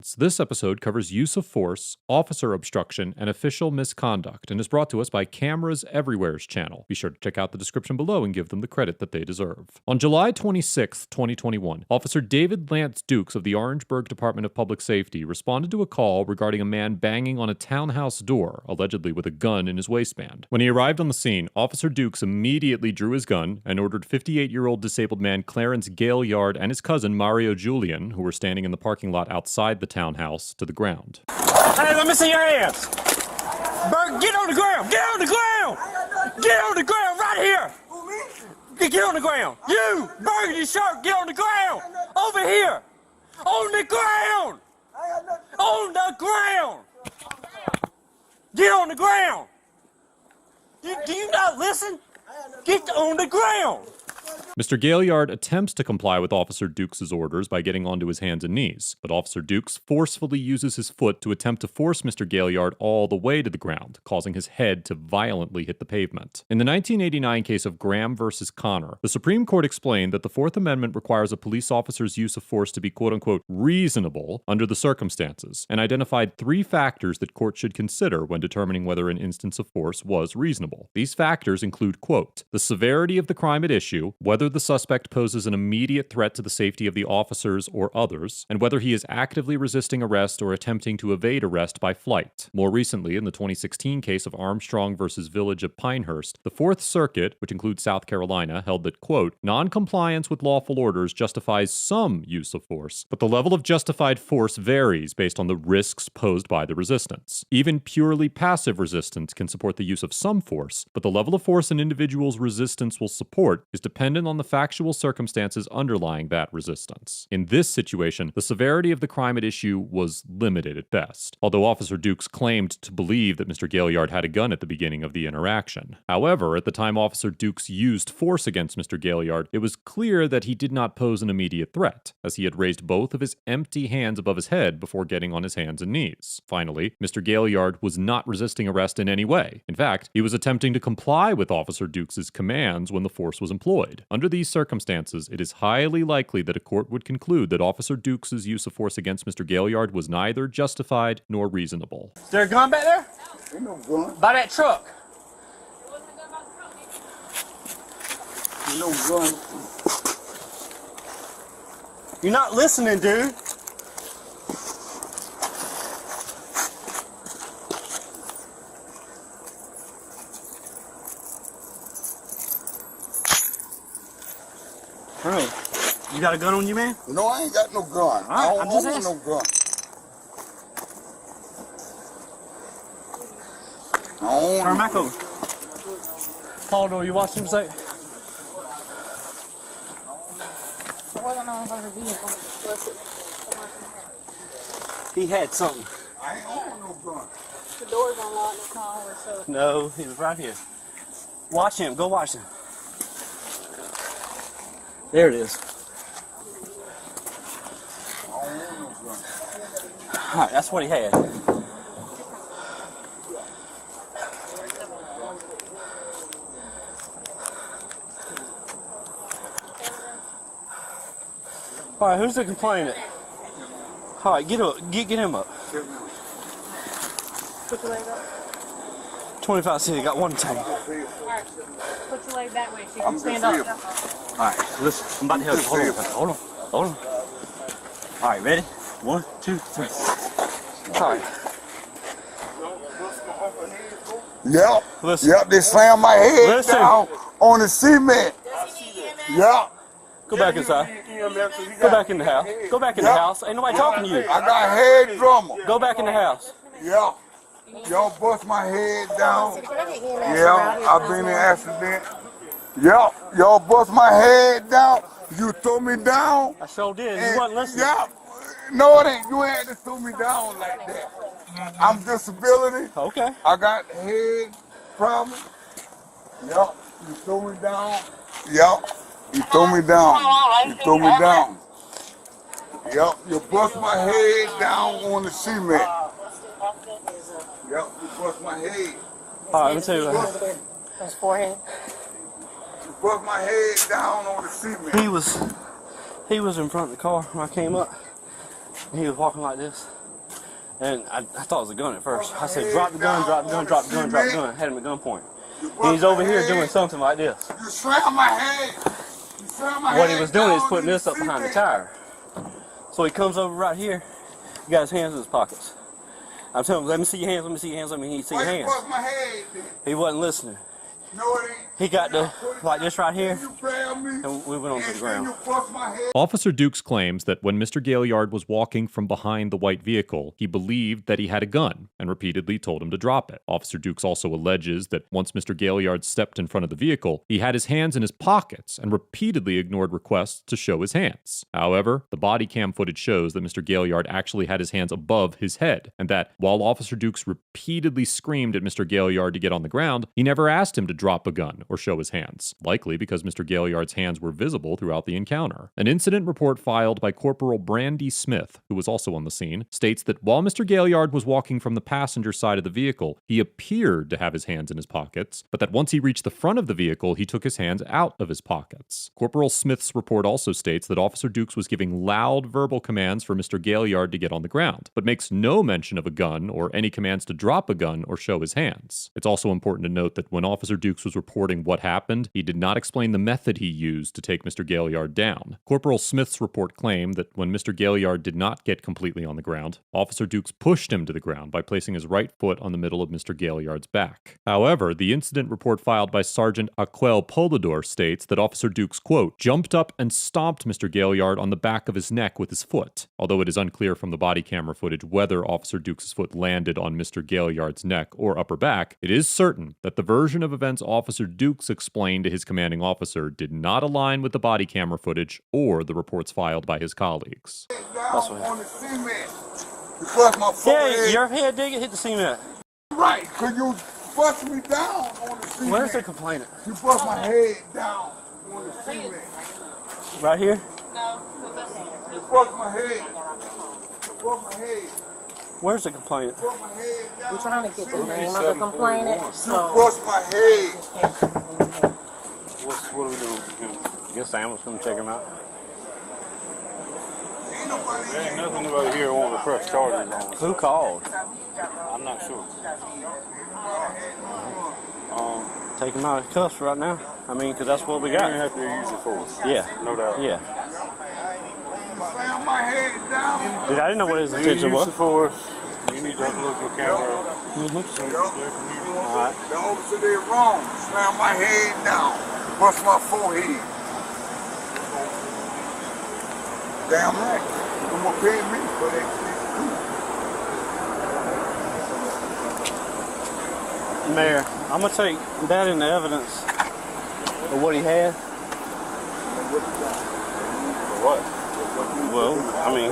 Lance. This episode covers use of force, officer obstruction, and official misconduct, and is brought to us by Cameras Everywhere's channel. Be sure to check out the description below and give them the credit that they deserve. On July 26, 2021, Officer David Lance Dukes of the Orangeburg Department of Public Safety responded to a call regarding a man banging on a townhouse door, allegedly with a gun in his waistband. When he arrived on the scene, Officer Dukes immediately drew his gun and ordered 58-year-old disabled man Clarence Gilliard and his cousin Mario Julian, who were standing in the parking lot outside the townhouse, to the ground. Hey, let me see your hands. Bert, get on the ground. Get on the ground. Get on the ground right here. Get on the ground. You, burgundy shirt, get on the ground. Over here. On the ground. On the ground. Get on the ground. Do you not listen? Get on the ground. Mr. Gilliard attempts to comply with Officer Dukes' orders by getting onto his hands and knees, but Officer Dukes forcefully uses his foot to attempt to force Mr. Gilliard all the way to the ground, causing his head to violently hit the pavement. In the 1989 case of Graham versus Connor, the Supreme Court explained that the Fourth Amendment requires a police officer's use of force to be quote-unquote reasonable under the circumstances, and identified 3 factors that courts should consider when determining whether an instance of force was reasonable. These factors include, quote, the severity of the crime at issue, whether the suspect poses an immediate threat to the safety of the officers or others, and whether he is actively resisting arrest or attempting to evade arrest by flight. More recently, in the 2016 case of Armstrong versus Village of Pinehurst, the Fourth Circuit, which includes South Carolina, held that, quote, non-compliance with lawful orders justifies some use of force, but the level of justified force varies based on the risks posed by the resistance. Even purely passive resistance can support the use of some force, but the level of force an individual's resistance will support is dependent on the factual circumstances underlying that resistance. In this situation, the severity of the crime at issue was limited at best, although Officer Dukes claimed to believe that Mr. Gilliard had a gun at the beginning of the interaction. However, at the time Officer Dukes used force against Mr. Gilliard, it was clear that he did not pose an immediate threat, as he had raised both of his empty hands above his head before getting on his hands and knees. Finally, Mr. Gilliard was not resisting arrest in any way. In fact, he was attempting to comply with Officer Dukes' commands when the force was employed. Under these circumstances, it is highly likely that a court would conclude that Officer Dukes' use of force against Mr. Gilliard was neither justified nor reasonable. Is there a gun back there? Ain't no gun. By that truck. Ain't no gun. You're not listening, dude. Bro, you got a gun on you, man? No, I ain't got no gun. Right, I don't I'm just own asking. no gun. I don't Turn own back over. Paul, do you watch him say? He had something. I ain't own no gun. The door's unlocked, it's not always so. No, he was right here. Watch him. Go watch him. There it is. I don't own no gun. All right, that's what he had. All right, who's the complainant? All right, get up. Get him up. Put your leg up. 25 cents. Got one tank. Alright. Put your leg that way so you I'm can stand good up. All right, listen. I'm about to help you. Hold on. Hold on. All right, ready? 1, 2, 3. All right. Yep. Listen. Yep, they slammed my head Listen. down on the cement. Yep. Go back inside. Go back in the house. Go back in the house. Ain't nobody talking to you. I got head drummer. Go back in the house. Yep. Y'all bust my head down. Yeah, I've been in an accident. Yep. Y'all bust my head down. You threw me down. I sure did. And- You wasn't listening. Yep. No, it ain't. You ain't to throw me down like that. I'm disability. Okay. I got head problem. Yup, you threw me down. Yup, you threw me down. You threw me down. Yup, you bust my head down on the cement. Yup, you bust my head. All right, let me tell you what. His forehead. You bust my head down on the cement. He was in front of the car when I came up. And he was walking like this. And I thought it was a gun at first. I said, drop the gun, drop the gun, drop the gun, drop the gun. Had him at gunpoint. And he's over here doing something like this. You slammed my head. You slammed my head. What he was doing is putting this up behind the tire. So he comes over right here. He got his hands in his pockets. I'm telling him, let me see your hands, let me see your hands, let me see your hands. Why you bust my head? He wasn't listening. No, it ain't. He got the, like this right here, You grabbed me. and we went onto the ground. You bust my head. Officer Dukes claims that when Mr. Gailyard was walking from behind the white vehicle, he believed that he had a gun and repeatedly told him to drop it. Officer Dukes also alleges that once Mr. Gailyard stepped in front of the vehicle, he had his hands in his pockets and repeatedly ignored requests to show his hands. However, the body cam footage shows that Mr. Gailyard actually had his hands above his head, and that while Officer Dukes repeatedly screamed at Mr. Gailyard to get on the ground, he never asked him to drop a gun or show his hands, likely because Mr. Gailyard's hands were visible throughout the encounter. An incident report filed by Corporal Brandy Smith, who was also on the scene, states that while Mr. Gailyard was walking from the passenger side of the vehicle, he appeared to have his hands in his pockets, but that once he reached the front of the vehicle, he took his hands out of his pockets. Corporal Smith's report also states that Officer Dukes was giving loud verbal commands for Mr. Gailyard to get on the ground, but makes no mention of a gun or any commands to drop a gun or show his hands. It's also important to note that when Officer Dukes was reporting what happened, he did not explain the method he used to take Mr. Gailyard down. Corporal Smith's report claimed that when Mr. Gailyard did not get completely on the ground, Officer Dukes pushed him to the ground by placing his right foot on the middle of Mr. Gailyard's back. However, the incident report filed by Sergeant Aquel Polador states that Officer Dukes, quote, jumped up and stomped Mr. Gailyard on the back of his neck with his foot. Although it is unclear from the body camera footage whether Officer Dukes' foot landed on Mr. Gailyard's neck or upper back, it is certain that the version of events Officer Dukes explained to his commanding officer did not align with the body camera footage or the reports filed by his colleagues. That's what. On the cement. You bust my forehead. Yeah, your head did hit the cement. Right, because you bust me down on the cement. Where's the complainant? You bust my head down on the cement. Right here? You bust my head. You bust my head. Where's the complainant? You bust my head down. We're trying to get the name of the complainant. You So bust my head. What are we doing? I guess Sam was going to check him out. Ain't nobody There ain't nothing about here wanting to press charges on us. Who called? I'm not sure. Take him out of cuffs right now. I mean, because that's what we You're going to got. have to use your force. Yeah. No doubt. Yeah. slam my head down. Dude, I didn't know what his You intention use was. the force. You need to look at the camera. Alright. The officer did wrong. Slam my head down. Bust my forehead. Damn right. You're gonna pay me for that shit too. Mayor, I'm going to take that into evidence of what he had. What? Well, I mean,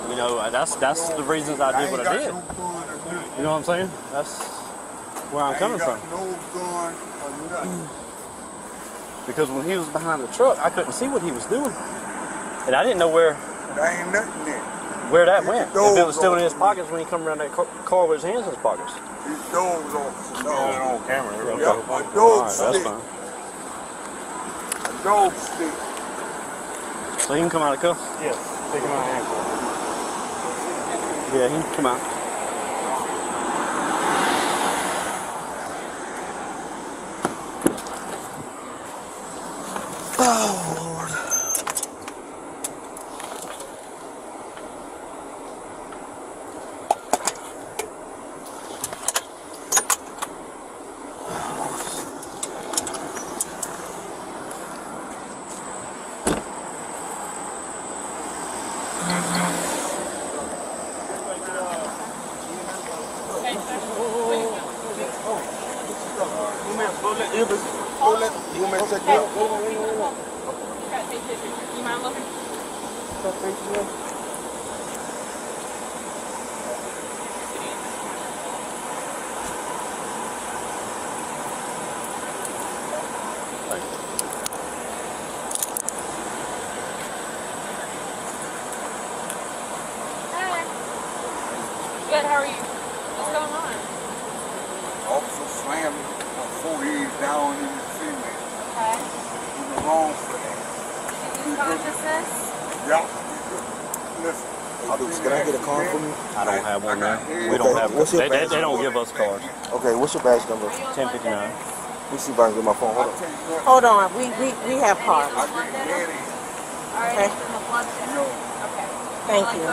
you know, that's the reasons I did what I did. You know what I'm saying? That's where I'm coming from. No gun or nothing. Because when he was behind the truck, I couldn't see what he was doing. And I didn't know where There ain't nothing there. that went. If it was still in his pockets when he come around that car with his hands in his pockets. These dogs officer. Got it No. on camera. Yeah, a Alright, dog that's stick. fine. A dog stick. So he can come out of cuffs? Yes. Take him out of handcuffs. Yeah, he can come out. Oh, Lord. you mind looking? Hi. Good, how are you? What's going on? Officer slammed my forehead down in the cement. Okay. You were wrong for that. Did you lose consciousness? Yeah. Listen. Dukes, can I get a card from you? I don't have one now. We don't have. What's your They badge don't number? give us cards. Okay, what's your badge number? 1059. Let me see if I can get my phone. Hold on. Hold on, we have cards. Okay. Thank you.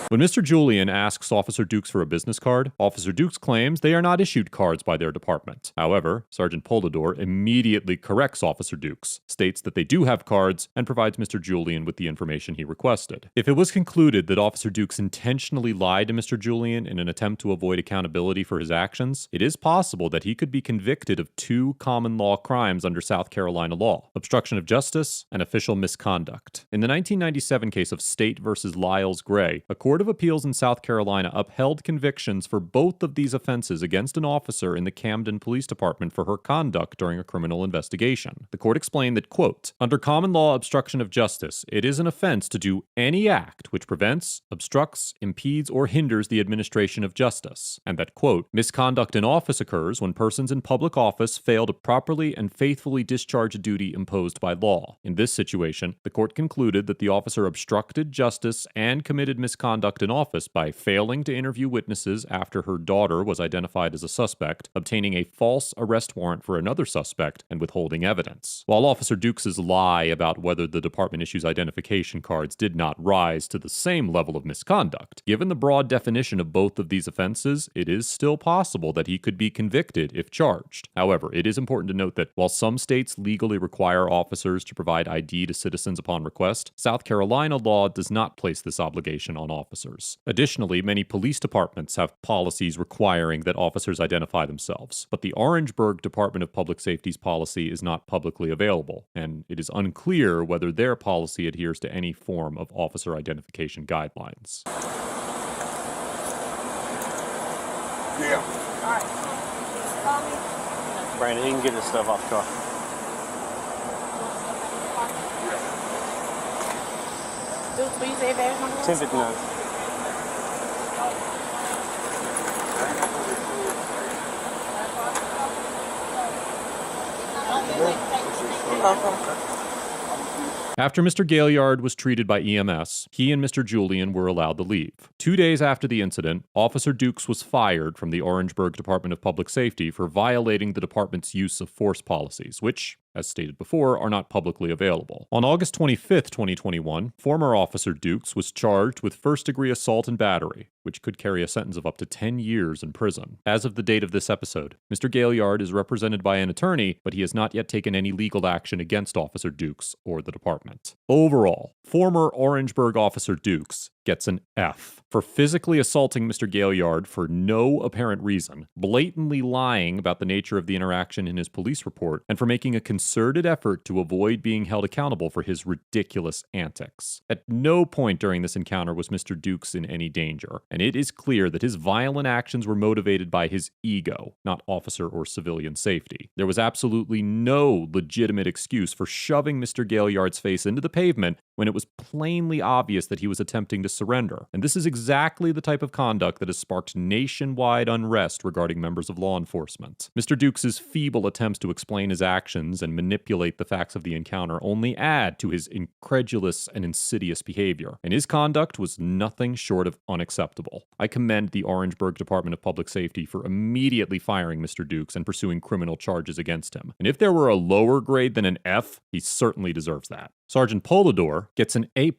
When Mr. Julian asks Officer Dukes for a business card, Officer Dukes claims they are not issued cards by their department. However, Sergeant Polidor immediately corrects Officer Dukes, states that they do have cards, and provides Mr. Julian with the information he requested. If it was concluded that Officer Dukes intentionally lied to Mr. Julian in an attempt to avoid accountability for his actions, it is possible that he could be convicted of 2 common law crimes under South Carolina law: obstruction of justice and official misconduct. In the 1997 case of State versus Lyles Gray, a Court of Appeals in South Carolina upheld convictions for both of these offenses against an officer in the Camden Police Department for her conduct during a criminal investigation. The court explained that, quote, under common law obstruction of justice, it is an offense to do any act which prevents, obstructs, impedes, or hinders the administration of justice, and that, quote, misconduct in office occurs when persons in public office fail to properly and faithfully discharge a duty imposed by law. In this situation, the court concluded that the officer obstructed justice and committed misconduct in office by failing to interview witnesses after her daughter was identified as a suspect, obtaining a false arrest warrant for another suspect, and withholding evidence. While Officer Dukes' lie about whether the department issues identification cards did not rise to the same level of misconduct, given the broad definition of both of these offenses, it is still possible that he could be convicted if charged. However, it is important to note that while some states legally require officers to provide ID to citizens upon request, South Carolina law does not place this obligation on officers. Additionally, many police departments have policies requiring that officers identify themselves, but the Orangeburg Department of Public Safety's policy is not publicly available, and it is unclear whether their policy adheres to any form of officer identification guidelines. Yeah. Brandon, he can get his stuff off the car. Dukes, will you say badge number? 1059. After Mr. Gailyard was treated by EMS, he and Mr. Julian were allowed to leave. 2 days after the incident, Officer Dukes was fired from the Orangeburg Department of Public Safety for violating the department's use of force policies, which, as stated before, are not publicly available. On August 25, 2021, former Officer Dukes was charged with first-degree assault and battery, which could carry a sentence of up to 10 years in prison. As of the date of this episode, Mr. Gailyard is represented by an attorney, but he has not yet taken any legal action against Officer Dukes or the department. Overall, former Orangeburg Officer Dukes gets an F for physically assaulting Mr. Gailyard for no apparent reason, blatantly lying about the nature of the interaction in his police report, and for making a concerted effort to avoid being held accountable for his ridiculous antics. At no point during this encounter was Mr. Dukes in any danger, and it is clear that his violent actions were motivated by his ego, not officer or civilian safety. There was absolutely no legitimate excuse for shoving Mr. Gailyard's face into the pavement when it was plainly obvious that he was attempting to surrender. And this is exactly the type of conduct that has sparked nationwide unrest regarding members of law enforcement. Mr. Dukes' feeble attempts to explain his actions and manipulate the facts of the encounter only add to his incredulous and insidious behavior, and his conduct was nothing short of unacceptable. I commend the Orangeburg Department of Public Safety for immediately firing Mr. Dukes and pursuing criminal charges against him. And if there were a lower grade than an F, he certainly deserves that. Sergeant Polidor gets an A+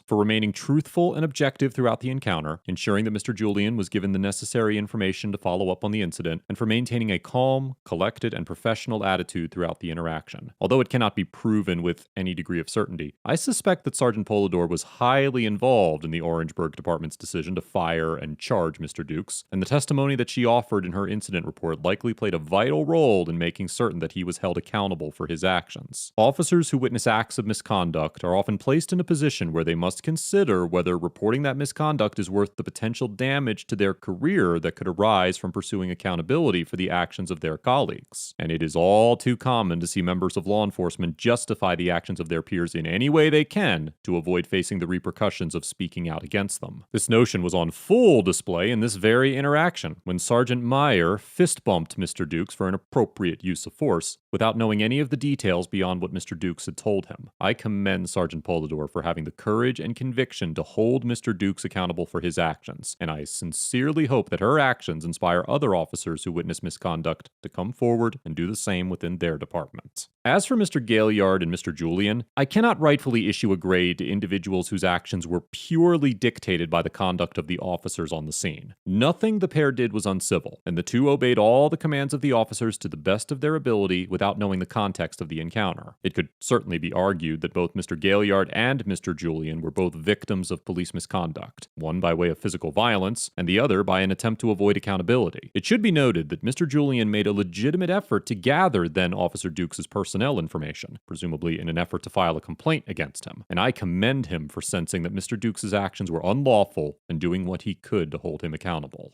for remaining truthful and objective throughout the encounter, ensuring that Mr. Julian was given the necessary information to follow up on the incident, and for maintaining a calm, collected, and professional attitude throughout the interaction. Although it cannot be proven with any degree of certainty, I suspect that Sergeant Polidor was highly involved in the Orangeburg Department's decision to fire and charge Mr. Dukes, and the testimony that she offered in her incident report likely played a vital role in making certain that he was held accountable for his actions. Officers who witness acts of misconduct are often placed in a position where they must consider whether reporting that misconduct is worth the potential damage to their career that could arise from pursuing accountability for the actions of their colleagues. And it is all too common to see members of law enforcement justify the actions of their peers in any way they can to avoid facing the repercussions of speaking out against them. This notion was on full display in this very interaction, when Sergeant Meyer fist-bumped Mr. Dukes for an appropriate use of force, without knowing any of the details beyond what Mr. Dukes had told him. I I commend Sergeant Polidor for having the courage and conviction to hold Mr. Dukes accountable for his actions, and I sincerely hope that her actions inspire other officers who witness misconduct to come forward and do the same within their department. As for Mr. Gaillard and Mr. Julian, I cannot rightfully issue a grade to individuals whose actions were purely dictated by the conduct of the officers on the scene. Nothing the pair did was uncivil, and the two obeyed all the commands of the officers to the best of their ability without knowing the context of the encounter. It could certainly be argued that both Mr. Gaillard and Mr. Julian were both victims of police misconduct, one by way of physical violence, and the other by an attempt to avoid accountability. It should be noted that Mr. Julian made a legitimate effort to gather then Officer Dukes' personnel information, presumably in an effort to file a complaint against him, and I commend him for sensing that Mr. Dukes' actions were unlawful and doing what he could to hold him accountable.